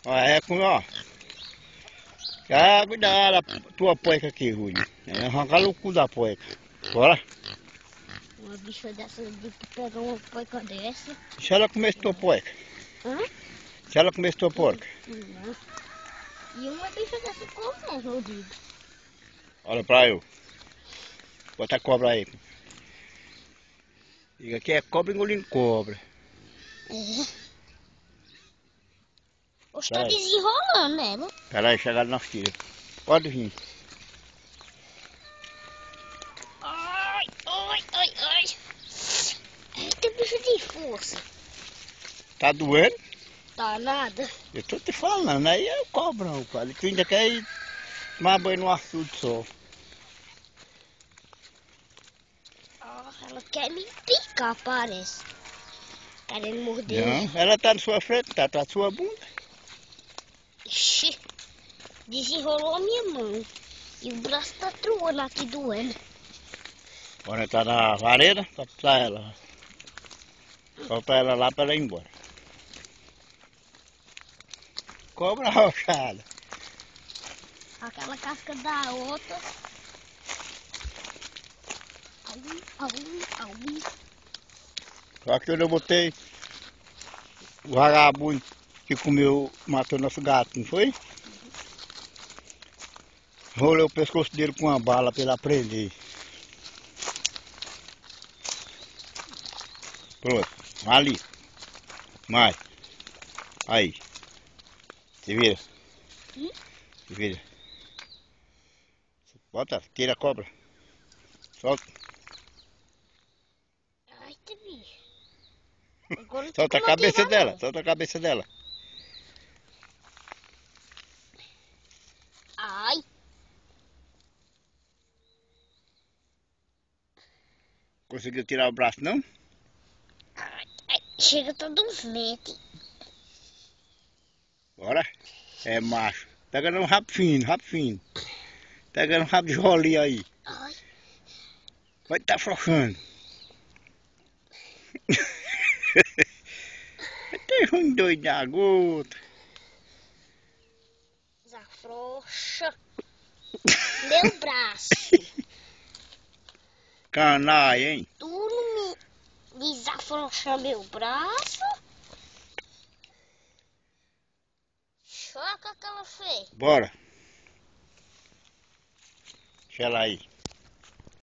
Ó, é com, ó. Ah, cuidado, a tua poeca aqui, Rui. Arrancar o cu da poeca. Bora? Uma bicha dessa de que pega uma poica dessa. Se ela comesse tua poeca. Hã? Se ela comesse tua porca. Não. E uma bicha dessa come, eu digo. Olha pra eu. Bota a cobra aí. Diga que é cobra engolindo cobra. Hoje tá desenrolando ela. Pera aí, chegaram nas tiras. Pode vir. Ai, ai, ai, ai. Eita, bicho de força. Tá doendo? Tá nada. Eu tô te falando, aí é o cobrão, pai. Tu ainda quer ir tomar banho no açude só. Ela quer me picar, parece. Querendo morder. Não, ela tá na sua frente, tá atrás da sua bunda. Ixi, desenrolou a minha mão. E o braço tá truando aqui doendo. Bora tá na vareda, solta ela. Solta ela lá pra ela ir embora. Cobra rochada. Aquela casca da outra. Au, au, au. Só que eu botei o vagabundo que comeu, matou nosso gato, não foi? Rolei o pescoço dele com uma bala pra ele aprender. Pronto, ali. Mais. Aí. Se vira. Se vira. Bota, tira a cobra. Solta. Ai, que bicho. Agora não tem Solta a como cabeça atirar, dela. não. Solta a cabeça dela. Ai. Conseguiu tirar o braço, não? Ai, ai. Chega todo um vento. Bora. É macho. Pega no rabo fino, rabo fino. Pega no rabo de rolinho aí. Ai. Vai tá afrouxando. Tem ruim doido da gota. Desafrouxa. Meu braço. Canalha, hein? Tu não me desafrouxa meu braço? Choca que ela fez. Bora. Deixa ela aí.